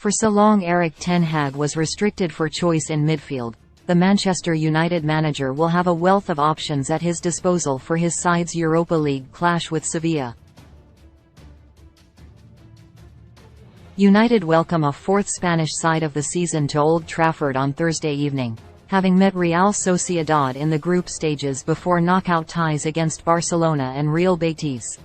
For so long Erik ten Hag was restricted for choice in midfield, the Manchester United manager will have a wealth of options at his disposal for his side's Europa League clash with Sevilla. United welcome a fourth Spanish side of the season to Old Trafford on Thursday evening, having met Real Sociedad in the group stages before knockout ties against Barcelona and Real Betis.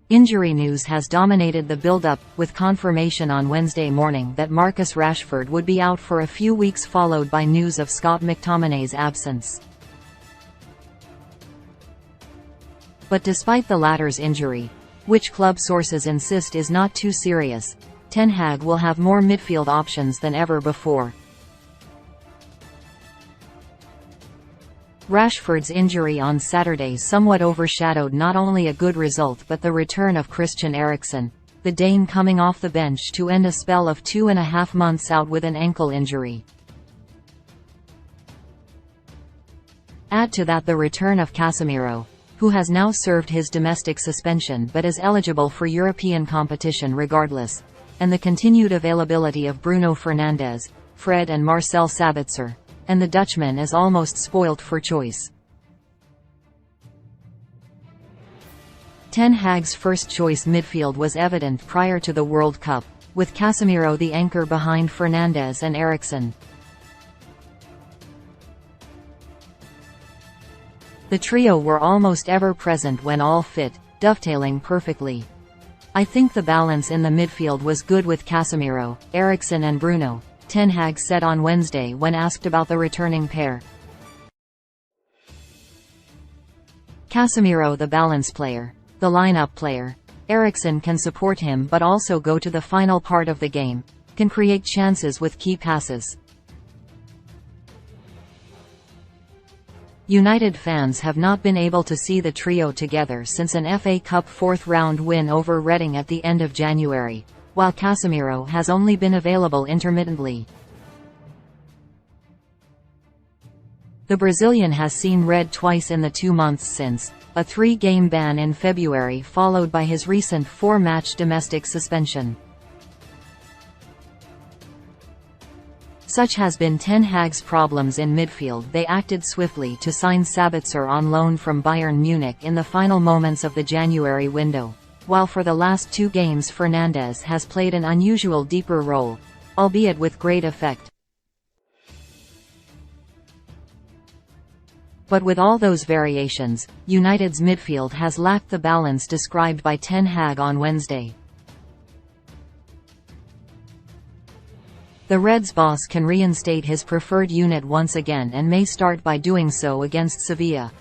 Injury news has dominated the build-up, with confirmation on Wednesday morning that Marcus Rashford would be out for a few weeks, followed by news of Scott McTominay's absence. But despite the latter's injury, which club sources insist is not too serious, Ten Hag will have more midfield options than ever before. Rashford's injury on Saturday somewhat overshadowed not only a good result but the return of Christian Eriksen, the Dane coming off the bench to end a spell of 2.5 months out with an ankle injury. Add to that the return of Casemiro, who has now served his domestic suspension but is eligible for European competition regardless, and the continued availability of Bruno Fernandes, Fred and Marcel Sabitzer, and the Dutchman is almost spoilt for choice. Ten Hag's first-choice midfield was evident prior to the World Cup, with Casemiro the anchor behind Fernandes and Eriksen. The trio were almost ever present when all fit, dovetailing perfectly. I think the balance in the midfield was good with Casemiro, Eriksen and Bruno, Ten Hag said on Wednesday when asked about the returning pair. Casemiro the balance player, the line-up player. Eriksen can support him but also go to the final part of the game, can create chances with key passes. United fans have not been able to see the trio together since an FA Cup fourth-round win over Reading at the end of January, while Casemiro has only been available intermittently. The Brazilian has seen red twice in the 2 months since, a 3-game ban in February followed by his recent 4-match domestic suspension. Such has been Ten Hag's problems in midfield. They acted swiftly to sign Sabitzer on loan from Bayern Munich in the final moments of the January window, while for the last 2 games Fernandes has played an unusual deeper role, albeit with great effect. But with all those variations, United's midfield has lacked the balance described by Ten Hag on Wednesday. The Reds boss can reinstate his preferred unit once again and may start by doing so against Sevilla.